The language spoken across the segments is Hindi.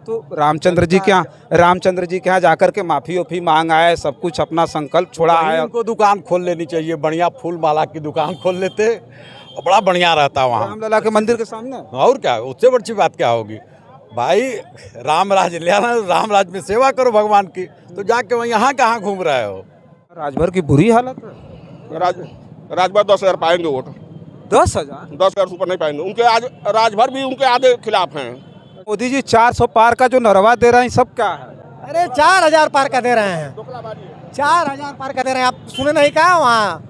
तो रामचंद्र जी के यहाँ जाकर के माफी ओफी मांग आए, सब कुछ अपना संकल्प छोड़ा वहीं है। उनको दुकान खोल लेनी चाहिए, बढ़िया फूल माला की दुकान खोल लेते और बड़ा बढ़िया रहता वहाँ। रामलला के मंदिर के सामने और क्या, उससे बड़ी बात क्या होगी भाई। राम राज ले आना, राम राज में सेवा करो भगवान की, तो जाके वहीं यहाँ कहाँ घूम रहे हो। राजभर की बुरी हालत है। राजभर 10,000 पाएंगे वोट, 10,000। 10,000 से ऊपर नहीं पाएंगे। उनके आज राजभर भी उनके आधे खिलाफ हैं। मोदी जी 400 पार का जो नरवा दे रहे हैं, सब क्या है? अरे 4,000 पार का दे रहे हैं, 4,000 पार का दे रहे हैं। आप सुने नहीं कहा वहाँ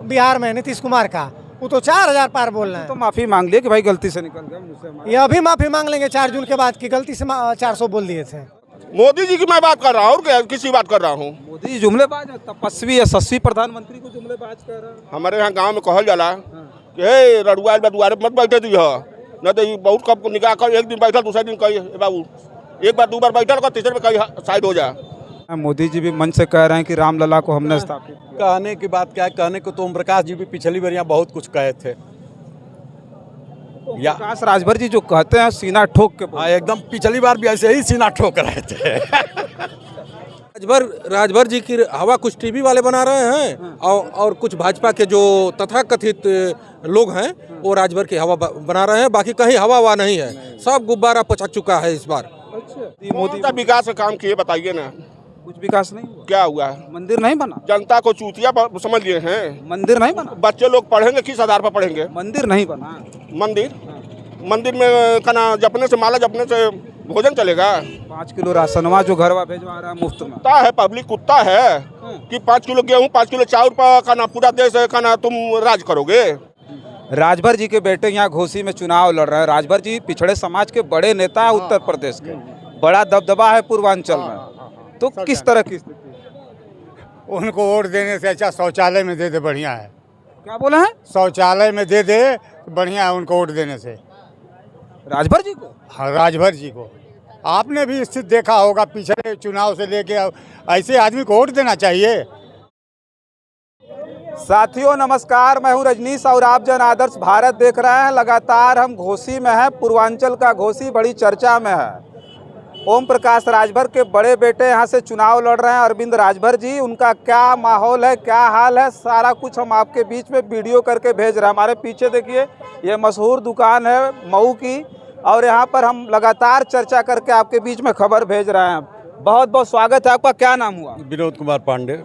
बिहार में नीतीश कुमार का, वो तो 4,000 पार बोल रहे तो हैं। माफी मांग लिए कि भाई गलती से निकल गया मुझसे। ये अभी माफी मांग लेंगे 4 जून के बाद की गलती से 400 बोल दिए थे। मोदी जी की मैं बात कर रहा हूँ और क्या किसी बात कर रहा हूँ। मोदी जी जुमलेबाज है, तपस्वी यशस्वी प्रधानमंत्री को जुमलेबाज कर रहा है। हमारे यहाँ गांव में कहल जाला कि हे रडुआ दुआरे मत बैठे दी न तो ये बहुत कब निकाह कर, एक दिन बैठल दूसरे दिन कही बाबू, एक बार 2 बार बैठल कर, तीसरे में कही साइड हो जा। मोदी जी भी मन से कह रहे हैं कि रामलला को हमने स्थापित किया। कहने की बात क्या है, कहने को तो ओम प्रकाश जी भी पिछली बार यहाँ बहुत कुछ कहे थे। या प्रकाश राजभर जी जो कहते हैं सीना ठोक के हाँ, एकदम पिछली बार भी ऐसे ही सीना ठोक रहे थे। राजभर जी की हवा कुछ टीवी वाले बना रहे हैं और कुछ भाजपा के जो तथाकथित लोग हैं वो राजभर की हवा बना रहे हैं। बाकी कहीं हवा नहीं है, सब गुब्बारा पचक चुका है इस बार। मोदी का विकास का काम किए बताइए ना, कुछ विकास नहीं हुआ। क्या हुआ है? मंदिर नहीं बना, जनता को चूतिया समझ लिए हैं। मंदिर नहीं बना, बच्चे लोग पढ़ेंगे किस आधार पर पढ़ेंगे? मंदिर नहीं बना। मंदिर में खाना जपने से, माला जपने से भोजन चलेगा? 5 किलो राशनवा जो घरवा भेजवा रहा है मुफ्त में। कुत्ता है, पब्लिक कुत्ता है कि 5 किलो गेहूँ 5 किलो चावल पर खाना पूरा देश खाना तुम राज करोगे। राजभर जी के बेटे यहाँ घोसी में चुनाव लड़ रहे हैं। राजभर जी पिछड़े समाज के बड़े नेता है उत्तर प्रदेश के, बड़ा दबदबा है पूर्वांचल में। तो किस तरह की स्थिति? उनको वोट देने से अच्छा शौचालय में दे दे, बढ़िया है। क्या बोले हैं? शौचालय में दे दे बढ़िया है उनको वोट देने से। राजभर जी को? हाँ, राजभर जी को। आपने भी स्थिति देखा होगा पिछले चुनाव से लेके, ऐसे आदमी को वोट देना चाहिए। साथियों नमस्कार, मैं हूं रजनीश और आप जन आदर्श भारत देख रहे हैं। लगातार हम घोसी में हैं, पूर्वांचल का घोसी बड़ी चर्चा में है। ओम प्रकाश राजभर के बड़े बेटे यहाँ से चुनाव लड़ रहे हैं, अरविंद राजभर जी। उनका क्या माहौल है, क्या हाल है, सारा कुछ हम आपके बीच में वीडियो करके भेज रहे हैं। हमारे पीछे देखिए, ये मशहूर दुकान है मऊ की, और यहाँ पर हम लगातार चर्चा करके आपके बीच में खबर भेज रहे हैं। बहुत बहुत स्वागत है आपका। क्या नाम हुआ? विनोद कुमार पांडे।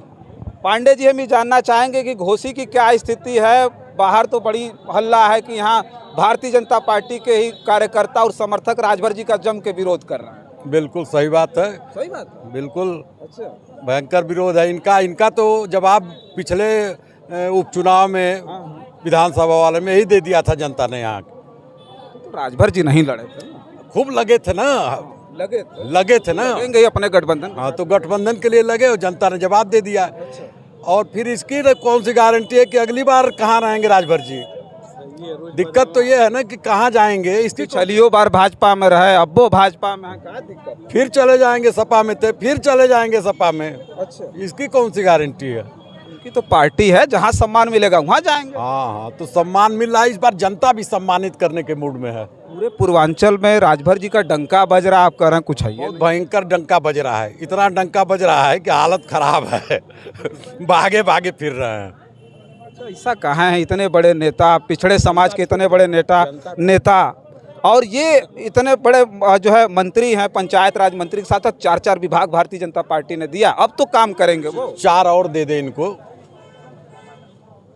पांडे जी, हम ये जानना चाहेंगे कि घोसी की क्या स्थिति है। बाहर तो बड़ी हल्ला है कि यहाँ भारतीय जनता पार्टी के ही कार्यकर्ता और समर्थक राजभर जी का जम के विरोध कर रहे हैं। बिल्कुल सही बात है। सही बात है। बिल्कुल अच्छा, भयंकर विरोध है इनका तो जवाब पिछले उपचुनाव में विधानसभा वाले में ही दे दिया था जनता ने। यहाँ तो राजभर जी नहीं लड़े थे ना? खूब लगे थे ना, लगे थे ना, लगेंगे ही अपने गठबंधन। हाँ, तो गठबंधन के लिए लगे और जनता ने जवाब दे दिया। और फिर इसकी कौन सी गारंटी है कि अगली बार कहाँ रहेंगे राजभर जी? दिक्कत तो ये है ना कि कहाँ जाएंगे। इसकी छलियो बार भाजपा में रहे, अब्बो भाजपा में है, क्या दिक्कत? फिर चले जाएंगे सपा में, थे फिर चले जाएंगे सपा में। अच्छा, इसकी कौन सी गारंटी है? उनकी तो पार्टी है, जहाँ सम्मान मिलेगा वहाँ जाएंगे। हाँ, तो सम्मान मिल रहा है, इस बार जनता भी सम्मानित करने के मूड में है। पूरे पूर्वांचल में राजभर जी का डंका बज रहा है। आप कह रहे हैं कुछ है ये बहुत भयंकर डंका बज रहा है, इतना डंका बज रहा है कि हालत खराब है। भागे भागे फिर रहे हैं। अच्छा, ऐसा कहाँ है? इतने बड़े नेता, पिछड़े समाज के इतने बड़े नेता और ये इतने बड़े जो है मंत्री हैं, पंचायत राज मंत्री के साथ 4 विभाग भारतीय जनता पार्टी ने दिया। अब तो काम करेंगे वो। 4 और दे दे इनको,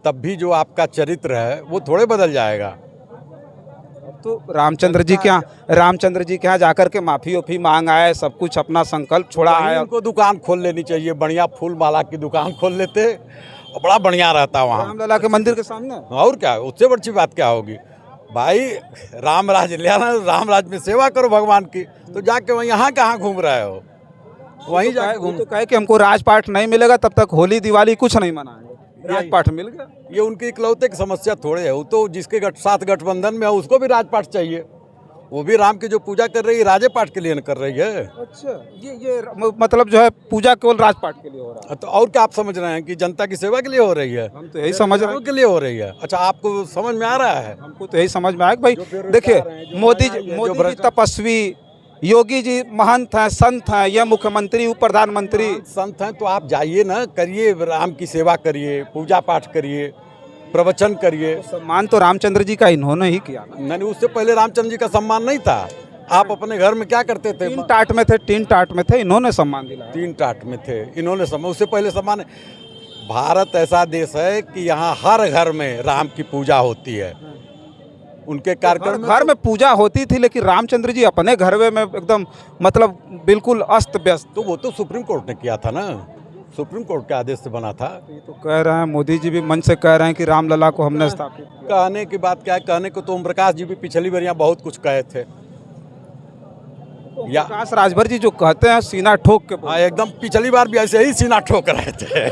तब भी जो आपका चरित्र है वो थोड़े बदल जाएगा। तो रामचंद्र जी के यहाँ जाकर के माफी ओफी मांग आए, सब कुछ अपना संकल्प छोड़ा वहीं है। उनको दुकान खोल लेनी चाहिए, बढ़िया फूल माला की दुकान खोल लेते और बड़ा बढ़िया रहता वहाँ। रामलला के मंदिर के सामने। और क्या, उससे बड़ी बात क्या होगी भाई। राम राज ले आना, राम राज में सेवा करो भगवान की, तो जाके वहीं यहाँ कहाँ घूम रहे हो? वहीं जाके घूम। तो कहे कि हमको राजपाट नहीं मिलेगा तब तक होली दिवाली कुछ नहीं मनाएंगे। राजपाट मिल गया। ये उनकी इकलौते की समस्या थोड़े है। वो तो जिसके साथ गठबंधन में है उसको भी राजपाट चाहिए। वो भी राम की जो पूजा कर रही है राजे पाठ के लिए न कर रही है। अच्छा, ये मतलब जो है पूजा केवल राजपाट के लिए हो रहा है। तो और क्या आप समझ रहे हैं कि जनता की सेवा के लिए हो रही है? हम तो यही समझ रहे हैं के लिए हो रही है। अच्छा, आपको समझ में आ रहा है? हमको तो यही समझ में आया कि भाई देखिए, मोदी जी तपस्वी योगी जी महंत हैं, संत हैं, या मुख्यमंत्री उप प्रधानमंत्री। संत हैं तो आप जाइए ना, करिए राम की सेवा करिए, पूजा पाठ करिए, प्रवचन करिए। सम्मान तो रामचंद्र जी का इन्होंने ही किया ना। नहीं, उससे पहले रामचंद्र जी का सम्मान नहीं था। आप अपने घर में क्या करते थे? तीन टाट में थे, इन्होंने सम्मान दिलाया। 3 टाट में थे, इन्होंने सम्मान, उससे पहले सम्मान। भारत ऐसा देश है कि यहाँ हर घर में राम की पूजा होती है। उनके कार्यक्रम घर में पूजा होती थी, लेकिन रामचंद्र जी अपने घर में एकदम मतलब बिल्कुल अस्त व्यस्त। तो वो तो सुप्रीम कोर्ट ने किया था ना, सुप्रीम कोर्ट के आदेश से बना था। ये तो कह रहे हैं, मोदी जी भी मन से कह रहे हैं कि रामलला को हमने स्थापित किया। कहने की बात क्या है, कहने को तो ओम प्रकाश जी भी पिछली बार यहाँ बहुत कुछ कहे थे। या प्रकाश राजभर जी जो कहते हैं सीना ठोक के हाँ, एकदम पिछली बार भी ऐसे ही सीना ठोक रहे थे।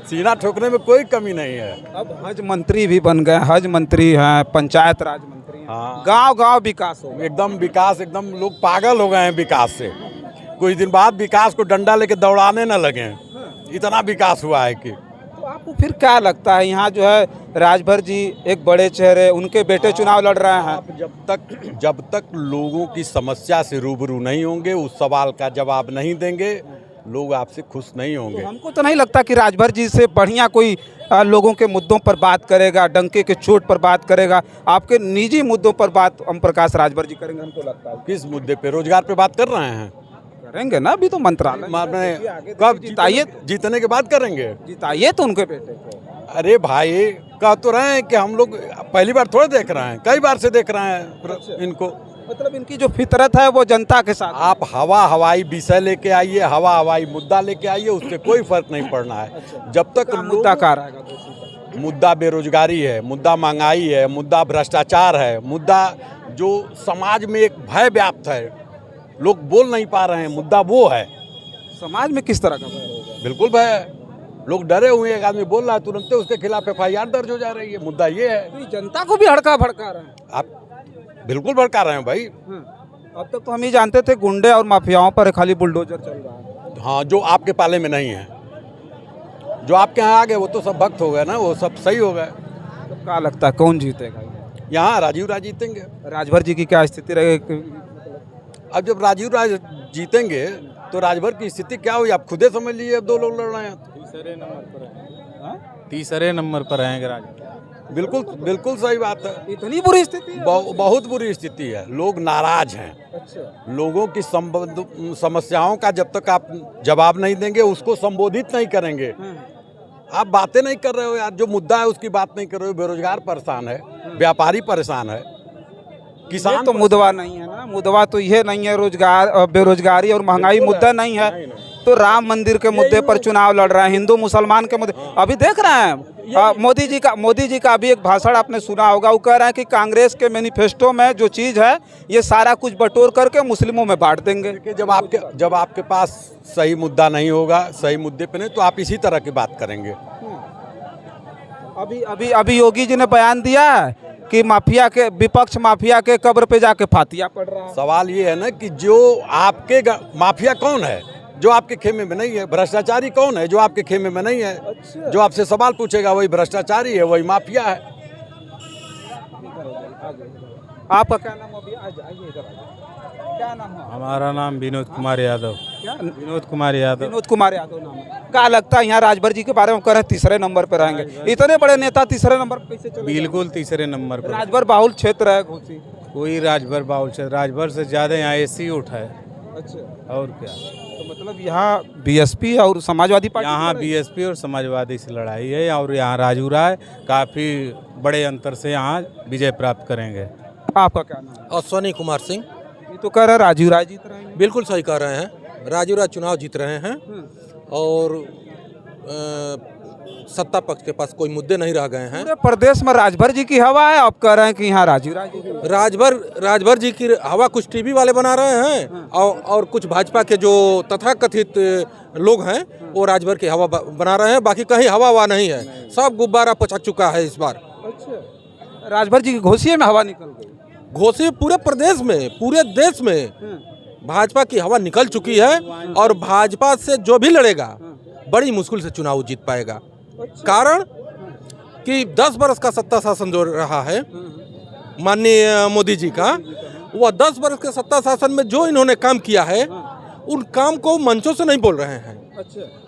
सीना ठोकने में कोई कमी नहीं है। अब हज मंत्री भी बन गए, हज मंत्री हैं, पंचायत राज मंत्री हैं। हाँ। गांव विकास हो। एकदम विकास, एकदम लोग पागल हो गए हैं विकास से। कुछ दिन बाद विकास को डंडा लेके दौड़ाने न लगे, इतना विकास हुआ है कि। तो आपको फिर क्या लगता है, यहाँ जो है राजभर जी एक बड़े चेहरे, उनके बेटे चुनाव लड़ रहे हैं। आप जब तक लोगों की समस्या से रूबरू नहीं होंगे, उस सवाल का जवाब नहीं देंगे, लोग आपसे खुश नहीं होंगे। हमको तो नहीं लगता कि राजभर जी से बढ़िया कोई लोगों के मुद्दों पर बात करेगा, डंके के चोट पर बात करेगा। आपके निजी मुद्दों पर बात ओम प्रकाश राजभर जी करेंगे, हमको लगता है। किस मुद्दे पे? रोजगार पे बात कर रहे हैं? करेंगे ना, अभी तो मंत्रालय माने कब जिताइए, जीतने के बाद करेंगे। जिताइए तो उनके बेटे को। अरे भाई, कह तो रहे हैं कि हम लोग पहली बार थोड़े देख रहे हैं, कई बार से देख रहे हैं इनको। मतलब इनकी जो फितरत है वो जनता के साथ। आप हवाई विषय लेके आइए, हवाई मुद्दा लेके आइए, उससे कोई फर्क नहीं पड़ना है। जब तक मुद्दा कहाँ रहेगा? मुद्दा बेरोजगारी है, मुद्दा महंगाई है, मुद्दा भ्रष्टाचार है, मुद्दा जो समाज में एक भय व्याप्त है, लोग बोल नहीं पा रहे हैं, मुद्दा वो है। समाज में किस तरह का भय होगा? बिल्कुल भय है, लोग डरे हुए हैं। एक आदमी बोल रहा है, तुरंत उसके खिलाफ FIR दर्ज हो जा रही है। मुद्दा ये है। तो जनता को भी हड़का भड़का रहे हैं। आप बिल्कुल भड़का रहे हैं भाई। अब तक तो हम ही जानते थे गुंडे और माफियाओं पर खाली बुलडोजर चल रहा है। हाँ, जो आपके पाले में नहीं है, जो आपके यहाँ आ गए वो तो सब भक्त हो गए ना, वो सब सही हो गए। तो क्या लगता है कौन जीतेगा? यहाँ राजीव राज जीतेंगे। राजभर जी की क्या स्थिति रहेगी? अब जब राजीव राज जीतेंगे तो राजभर की स्थिति क्या हुई आप खुदे समझ लीजिए। अब 2 लोग लड़ रहे हैं, तीसरे नंबर पर आएंगे राजभर। बिल्कुल सही बात है। इतनी बुरी स्थिति है? बहुत बुरी स्थिति है, लोग नाराज हैं। अच्छा। लोगों की समस्याओं का जब तक आप जवाब नहीं देंगे, उसको संबोधित नहीं करेंगे, आप बातें नहीं कर रहे हो यार, जो मुद्दा है उसकी बात नहीं कर रहे हो। बेरोजगार परेशान है, व्यापारी परेशान है, किसान तो मुद्दा नहीं है ना, मुद्दा तो ये नहीं है, रोजगार बेरोजगारी और महंगाई मुद्दा नहीं है। तो राम मंदिर के मुद्दे पर चुनाव लड़ रहे हैं, हिंदू मुसलमान के मुद्दे। अभी देख रहे हैं मोदी जी का अभी एक भाषण आपने सुना होगा, वो कह रहे हैं कि कांग्रेस के मैनिफेस्टो में जो चीज़ है ये सारा कुछ बटोर करके मुस्लिमों में बांट देंगे। जब आपके पास सही मुद्दा नहीं होगा, सही मुद्दे पे नहीं, तो आप इसी तरह की बात करेंगे। अभी योगी जी ने बयान दिया है कि विपक्ष माफिया के कब्र पे जाके फातिया पड़ रहा है। सवाल ये है ना कि जो आपके माफिया कौन है जो आपके खेमे में नहीं है? भ्रष्टाचारी कौन है जो आपके खेमे में नहीं है? अच्छा। जो आपसे सवाल पूछेगा वही भ्रष्टाचारी है, वही माफिया है। आपका क्या नाम? अभी आइए इधर। क्या नाम है? हमारा नाम विनोद कुमार यादव। क्या? विनोद कुमार यादव। विनोद कुमार यादव नाम है। क्या लगता है यहाँ राजभर जी के बारे में कह रहे तीसरे नंबर पर रहेंगे? इतने बड़े नेता तीसरे नंबर पर कैसे चले? बिल्कुल तीसरे नंबर पर। राजभर बाहुल क्षेत्र है घोसी। कोई राजभर बाउल से, राजभर से ज़्यादा यहाँ SC उठा है। अच्छा। और क्या, तो मतलब यहाँ BSP और समाजवादी पार्टी यहाँ की लड़ाई? BSP और समाजवादी से लड़ाई है, और यहाँ राजू राय काफ़ी बड़े अंतर से यहाँ विजय प्राप्त करेंगे। आपका क्या नाम है? अश्वनी कुमार सिंह। ये तो कह रहे राजीव राय जीत रहे हैं। बिल्कुल सही कह रहे हैं, राजीव राज चुनाव जीत रहे हैं और सत्ता पक्ष के पास कोई मुद्दे नहीं रह गए हैं। पूरे प्रदेश में राजभर जी की हवा है, आप कह रहे हैं कि यहाँ राजीव राय जी की। राजभर जी की हवा कुछ टीवी वाले बना रहे हैं और कुछ भाजपा के जो तथाकथित लोग हैं वो राजभर की हवा बना रहे हैं। बाकी कहीं हवा नहीं है, सब गुब्बारा पचक चुका है इस बार। अच्छा। राजभर जी की घोषिए में हवा निकल गई। घोषी पूरे प्रदेश में, पूरे देश में भाजपा की हवा निकल चुकी है और भाजपा से जो भी लड़ेगा बड़ी मुश्किल से चुनाव जीत पाएगा। कारण कि 10 बरस का सत्ता शासन जो रहा है माननीय मोदी जी का, वह 10 वर्ष के सत्ता शासन में जो इन्होंने काम किया है उन काम को मंचों से नहीं बोल रहे हैं।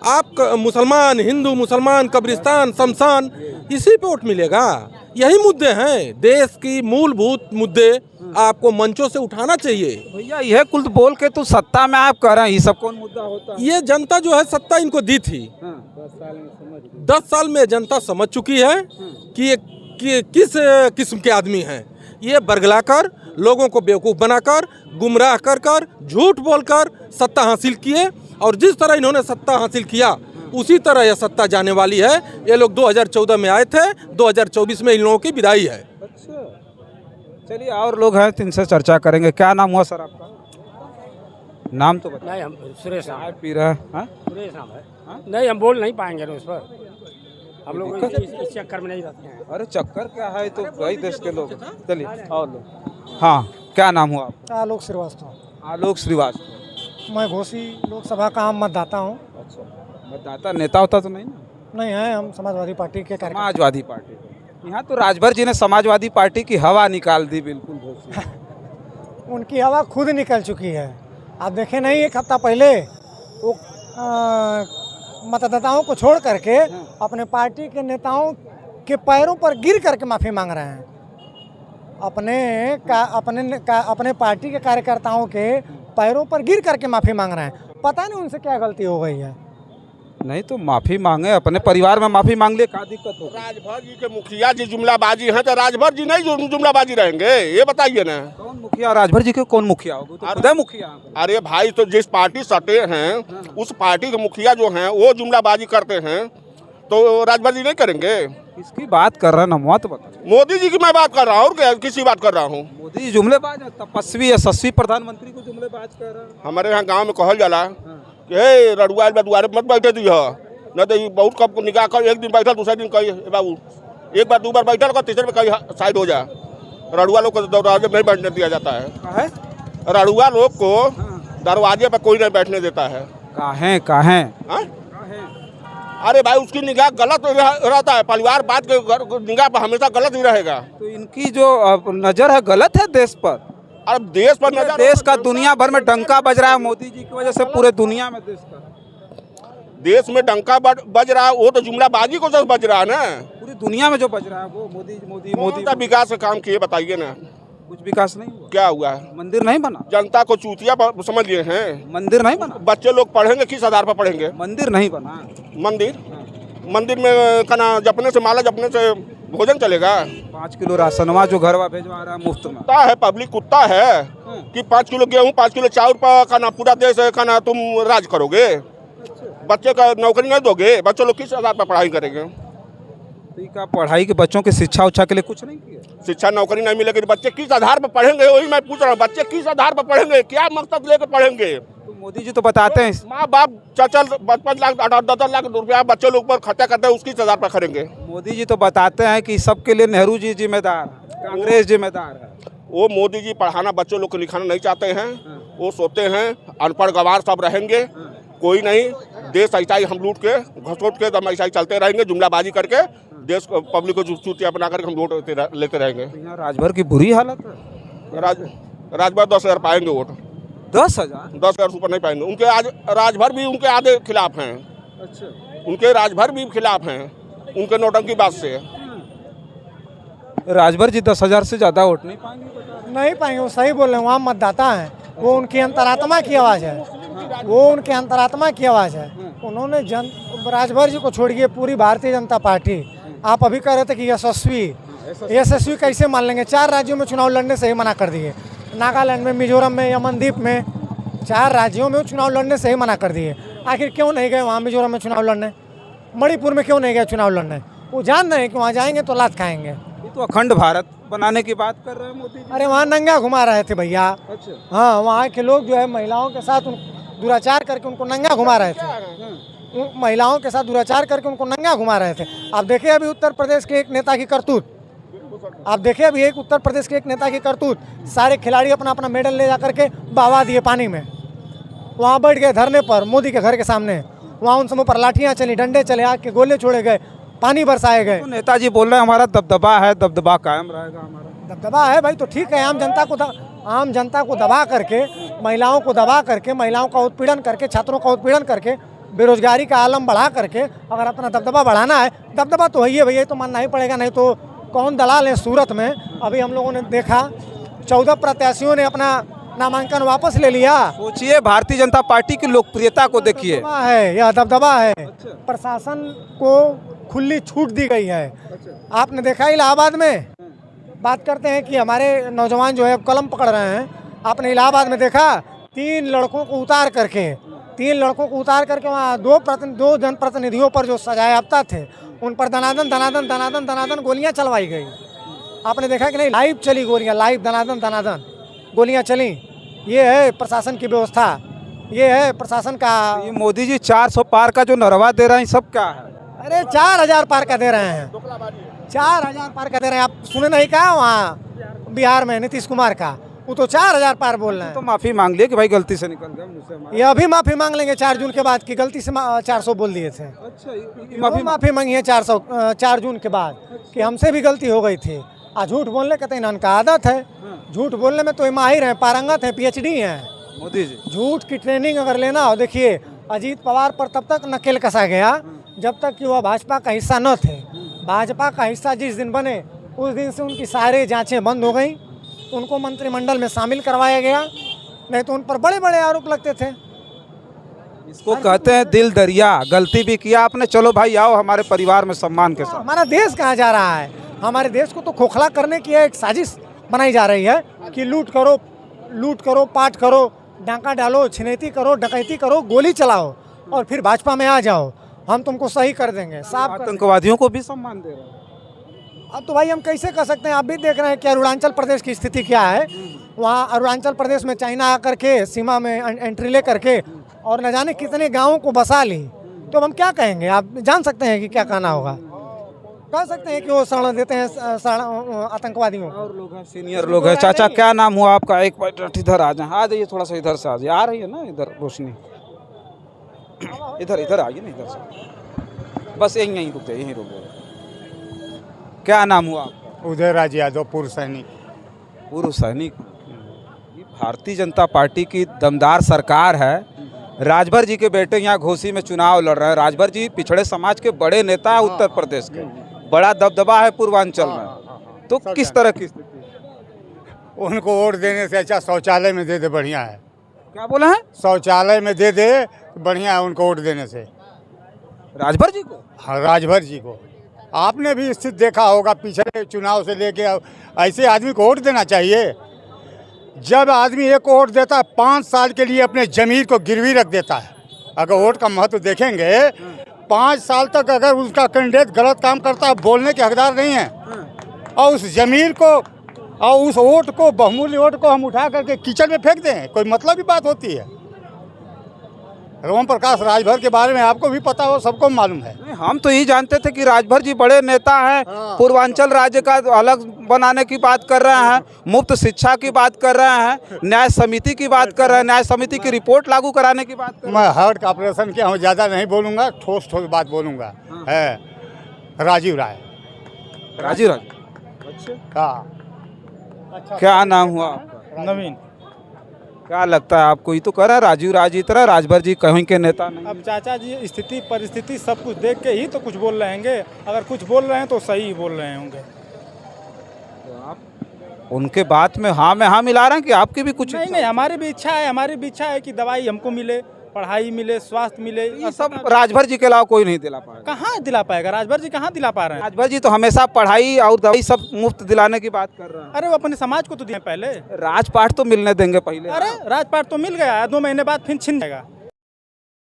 आप मुसलमान, हिंदू मुसलमान, कब्रिस्तान, शमशान, इसी पे वोट मिलेगा। यही मुद्दे हैं, देश की मूलभूत मुद्दे आपको मंचों से उठाना चाहिए। भैया यह कुल बोल के तो सत्ता में आप कह रहे हैं, ये सब कौन मुद्दा होता है? ये जनता जो है सत्ता इनको दी थी, 10 साल में जनता समझ चुकी है कि ये किस किस्म के आदमी हैं। ये बरगलाकर, लोगों को बेवकूफ़ बनाकर, गुमराह कर झूठ बोलकर सत्ता हासिल किए, और जिस तरह इन्होंने सत्ता हासिल किया उसी तरह यह सत्ता जाने वाली है। ये लोग 2014 में आए थे, 2024 में इन लोगों की विदाई है। अच्छा, चलिए और लोग हैं, इनसे चर्चा करेंगे। क्या नाम हुआ सर आपका? नाम तो बताइए। नहीं, हम सुरेश नाम चाय पी रहे हैं? हाँ? सुरेश नाम है। नहीं, हम बोल नहीं पाएंगे ना उस पर, हम लोग इस चक्कर में नहीं रहते हैं। अरे चक्कर क्या है, तो वही देश के लोग। चलिए और लोग। हाँ, क्या नाम हुआ आपका? आलोक श्रीवास्तव। आलोक श्रीवास्तव। मैं घोसी लोकसभा का आम मतदाता हूँ। अच्छा, मतदाता नेता होता तो नहीं ना? नहीं है, हम समाजवादी पार्टी के कार्यकर्ता। समाजवादी पार्टी। यहाँ तो राजभर जी ने समाजवादी पार्टी की हवा निकाल दी बिल्कुल घोसी। उनकी हवा खुद निकल चुकी है। आप देखे नहीं, एक हफ्ता पहले वो मतदाताओं को छोड़ करके अपने पार्टी के नेताओं के पैरों पर गिर करके माफ़ी मांग रहे हैं। अपने पार्टी के कार्यकर्ताओं के पैरों पर गिर करके माफ़ी मांग रहे हैं। पता नहीं उनसे क्या गलती हो गई है। नहीं तो माफ़ी मांगे, अपने परिवार में माफ़ी मांग ले, क्या दिक्कत हो? राजभर जी के मुखिया जी जुमलाबाजी हैं, तो राजभर जी नहीं जुमलाबाजी रहेंगे, ये बताइए ना। कौन मुखिया? राजभर जी के कौन मुखिया होगा? तो खुद है मुखिया। अरे भाई, तो जिस पार्टी सटे हैं उस पार्टी के मुखिया जो हैं वो जुमलाबाजी करते हैं, तो राजभर जी नहीं करेंगे? किसकी बात कर रहे हैं? नमवा तो बता। मोदी जी की मैं बात कर रहा हूँ, और क्या किसी बात कर रहा हूँ? मोदी जी जुमलेबाज है, तपस्वी यशस्वी प्रधानमंत्री को जुमलेबाज कर रहे हैं। हमारे यहाँ गांव में कहल जाला कि हे रडुआल दुआरे मत बैठे दी है, न तो ये बहुत कब निकाह कर, एक दिन बैठा दूसरे दिन कही बाबू, एक बार 2 बार बैठा लगा, तीसरे में कही साइड हो जा। रडुआ लोग को दरवाजे में नहीं बैठने दिया जाता है। रडुआ लोग को दरवाजे पर कोई नहीं बैठने देता है। काहे? अरे भाई, उसकी निगाह गलत रहता है, परिवार बात के निगाह पर हमेशा गलत ही रहेगा। तो इनकी जो नज़र है गलत है देश पर। अब देश पर नजर, देश का दुनिया भर में डंका बज रहा है मोदी जी की वजह से, पूरे दुनिया में देश में डंका बज रहा है, वो तो जुमलाबाजी को सब बज रहा है ना। पूरी दुनिया में जो बज रहा है वो मोदी का विकास का काम किए, बताइए ना। कुछ विकास नहीं हुआ। क्या हुआ है? मंदिर नहीं बना, जनता को चूतिया समझ लिए हैं। मंदिर नहीं बना, बच्चे लोग पढ़ेंगे किस आधार पर पढ़ेंगे? मंदिर नहीं बना। मंदिर में कना जपने से, माला जपने से भोजन चलेगा? 5 किलो राशनवा जो घरवा भेजवा रहा है मुफ्त में। कुत्ता है, पब्लिक कुत्ता है कि 5 किलो गेहूँ 5 किलो चावल पर खाना पूरा देश है खाना, तुम राज करोगे? बच्चे का नौकरी नहीं दोगे? बच्चों लोग किस आधार पर पढ़ाई करेंगे? का पढ़ाई के बच्चों की शिक्षा उच्छा के लिए कुछ नहीं किया। शिक्षा नौकरी नहीं मिलेगी, बच्चे किस आधार पर पढ़ेंगे? वही मैं पूछ रहा हूँ, बच्चे किस आधार पर पढ़ेंगे? क्या मकसद लेकर पढ़ेंगे? तो मोदी जी तो बताते हैं माँ बाप 55 लाख 10 लाख रुपया बच्चों लोग पर खर्चा करते हैं, उसकी आधार पर करेंगे। मोदी जी तो बताते हैं कि सबके लिए नेहरू जी जिम्मेदार, कांग्रेस जिम्मेदार है। वो मोदी जी पढ़ाना, बच्चों लोग को लिखाना नहीं चाहते हैं। वो सोते हैं अनपढ़ गवार सब रहेंगे, कोई नहीं, देश ऐसा ही हम लूट के घसोट के दम ऐसा ही चलते रहेंगे, जुमलाबाजी करके देश को, पब्लिक को चूतिया बना करके हम वोट लेते रहेंगे। यहाँ राजभर की बुरी हालत है। राजभर 10,000 पाएंगे वोट। 10,000 ऊपर नहीं पाएंगे। उनके आज राजभर भी उनके आधे खिलाफ हैं। अच्छा, उनके राजभर भी खिलाफ हैं उनके नौटंकी बात से। राजभर जी 10,000 से ज़्यादा वोट नहीं पाएंगे। नहीं पाएंगे, वो सही बोल रहे हैं। वहाँ मतदाता है, वो उनकी अंतरात्मा की आवाज़ है, वो उनके अंतरात्मा की आवाज़ है। उन्होंने राजभर जी को छोड़िए, पूरी भारतीय जनता पार्टी, आप अभी कह रहे थे कि यशस्वी कैसे मान लेंगे? 4 राज्यों में चुनाव लड़ने से ही मना कर दिए। नागालैंड में, मिजोरम में, यमनद्वीप में, 4 राज्यों में चुनाव लड़ने से ही मना कर दिए। आखिर क्यों नहीं गए वहाँ मिजोरम में चुनाव लड़ने? मणिपुर में क्यों नहीं गए चुनाव लड़ने? वो जान रहे हैं कि वहाँ जाएंगे तो लात खाएंगे। ये तो अखंड भारत बनाने की बात कर रहे हैं मोदी जी। अरे वहाँ नंगा घुमा रहे थे भैया। अच्छा। हाँ, वहाँ के लोग जो है महिलाओं के साथ दुराचार करके उनको नंगा घुमा रहे थे। महिलाओं के साथ दुराचार करके उनको नंगा घुमा रहे थे। आप देखिए अभी उत्तर प्रदेश के एक नेता की करतूत, सारे खिलाड़ी अपना अपना मेडल ले जा करके बहा दिए पानी में। वहाँ बैठ गए धरने पर मोदी के घर के सामने, वहाँ उन समय पर लाठियाँ चली, डंडे चले, आग के गोले छोड़े गए, पानी बरसाए गए। तो नेताजी बोल रहे हैं हमारा दबदबा है, दबदबा कायम रहेगा हमारा। दबदबा है भाई, तो ठीक है, आम जनता को आम जनता को दबा करके, महिलाओं को दबा करके, महिलाओं का उत्पीड़न करके, छात्रों का उत्पीड़न करके, बेरोजगारी का आलम बढ़ा करके अगर अपना दबदबा बढ़ाना है, दबदबा तो है ही है भैया, तो मानना ही पड़ेगा, नहीं तो कौन दलाल है सूरत में। अभी हम लोगों ने देखा 14 प्रत्याशियों ने अपना नामांकन वापस ले लिया। सोचिए, भारतीय जनता पार्टी की लोकप्रियता को देखिए। दबदबा है, यह दबदबा है। प्रशासन को खुली छूट दी गई है। आपने देखा इलाहाबाद में, बात करते हैं कि हमारे नौजवान जो है कलम पकड़ रहे हैं। आपने इलाहाबाद में देखा 3 लड़कों को उतार करके वहाँ 2 जनप्रतिनिधियों पर जो सजायाफ्ता थे उन पर दनादन गोलियां चलवाई गई। आपने देखा कि नहीं, लाइव चली गोलियां, लाइव दनादन गोलियां चली। ये है प्रशासन की व्यवस्था, ये है प्रशासन का। ये मोदी जी 400 पार का जो नरवा दे रहे हैं, सब क्या है? अरे 4000 पार का दे रहे हैं, 4000 पार का दे रहे हैं। आप सुने नहीं कहा वहाँ बिहार में नीतीश कुमार का, वो तो 4000 पार बोल रहे हैं। तो माफी मांग लिए कि भाई गलती से निकल गया मुझसे। ये अभी माफी मांग लेंगे 4 जून के बाद की गलती से 400 बोल दिए थे। अच्छा, माफी मांगी है 4 जून के बाद कि हमसे भी गलती हो गई थी। झूठ बोलने का तो इनका आदत है, झूठ बोलने में तो माहिर हैं, पारंगत हैं, PhD हैं मोदी जी। झूठ की ट्रेनिंग अगर लेना हो, देखिए अजीत पवार पर तब तक नकेल कसा गया जब तक कि वह भाजपा का हिस्सा न थे। भाजपा का हिस्सा जिस दिन बने उस दिन से उनकी सारी जांचें बंद हो गई, उनको मंत्रिमंडल में शामिल करवाया गया, नहीं तो उन पर बड़े बड़े आरोप लगते थे। इसको कहते हैं दिल दरिया। गलती भी किया आपने, चलो भाई आओ हमारे परिवार में सम्मान के साथ। हमारा देश कहाँ जा रहा है? हमारे देश को तो खोखला करने की एक साजिश बनाई जा रही है कि लूट करो, पाट करो, डांका डालो, छिनैती करो, डकैती करो, गोली चलाओ और फिर भाजपा में आ जाओ, हम तुमको सही कर देंगे। साफ आतंकवादियों को भी सम्मान दे रहे हैं। अब तो भाई हम कैसे कर सकते हैं? आप भी देख रहे हैं कि अरुणाचल प्रदेश की स्थिति क्या है। वहाँ अरुणाचल प्रदेश में चाइना आकर के सीमा में एंट्री ले करके और न जाने कितने गाँवों को बसा ली। तो हम क्या कहेंगे? आप जान सकते हैं कि क्या कहना होगा। कह सकते हैं कि वो शरण देते हैं आतंकवादियों को। और लोग हैं, सीनियर लोग हैं। चाचा क्या नाम हुआ आपका? एक मिनट इधर आ जाइए, थोड़ा सा इधर से आ जाइए। आ रही है ना इधर रोशनी? इधर आइए ना, इधर से बस यहीं रुक जाइए, यहीं रुक जाइए। क्या नाम हुआ आपका? उदयराज यादव, पूर्व सैनिक। पूर्व सैनिक। ये भारतीय जनता पार्टी की दमदार सरकार है। राजभर जी के बेटे यहाँ घोसी में चुनाव लड़ रहे हैं। राजभर जी पिछड़े समाज के बड़े नेता है उत्तर प्रदेश के, बड़ा दबदबा है पूर्वांचल में। तो किस तरह की स्थिति? उनको वोट देने से अच्छा शौचालय में दे दे, बढ़िया है। क्या बोला है? शौचालय में दे दे, बढ़िया है उनको वोट देने से। राजभर जी को? हाँ, राजभर जी को। आपने भी स्थिति देखा होगा पिछले चुनाव से लेके, ऐसे आदमी को वोट देना चाहिए। जब आदमी एक वोट देता है 5 साल के लिए अपने जमीर को गिरवी रख देता है। अगर वोट का महत्व देखेंगे, 5 साल तक अगर उसका कैंडिडेट गलत काम करता है, बोलने के हकदार नहीं है। और उस जमीर को और उस वोट को, बहुमूल्य वोट को हम उठा करके कीचड़ में फेंक दें, कोई मतलब की बात होती है? ओम प्रकाश राजभर के बारे में आपको भी पता हो, सबको मालूम है। हम तो यही जानते थे कि राजभर जी बड़े नेता हैं। पूर्वांचल राज्य का अलग बनाने की बात कर रहे हैं, मुफ्त शिक्षा की बात कर रहे हैं, न्याय समिति की बात कर रहे हैं, न्याय समिति की रिपोर्ट लागू कराने की बात कर रहे मैं हार्ट का ऑपरेशन किया हूँ, ज़्यादा नहीं बोलूँगा, ठोस बात बोलूँगा। है राजीव राय। हैं। राजीव राय। हाँ। क्या नाम हुआ आपका? नवीन। क्या लगता है आपको? ये तो कह रहा है राजीव राय जी तरह, राजभर जी कहीं के नेता नहीं। अब चाचा जी स्थिति परिस्थिति सब कुछ देख के ही तो कुछ बोल रहे होंगे। अगर कुछ बोल रहे हैं तो सही बोल रहे होंगे। उनके बात में हाँ मिला रहे हैं कि आपकी भी कुछ? नहीं, हमारी भी इच्छा है कि दवाई हमको मिले, पढ़ाई मिले, स्वास्थ्य मिले। ये सब राजभर जी के अलावा कोई नहीं दिला पाएगा। कहाँ दिला पाएगा? राजभर जी कहाँ दिला पा रहे हैं? राजभर जी तो हमेशा पढ़ाई और दवाई सब मुफ्त दिलाने की बात कर रहे हैं। अरे वो अपने समाज को तो दिए पहले। राजपाट तो मिलने देंगे पहले। अरे राजपाट तो मिल गया, 2 महीने बाद फिर छिन जाएगा।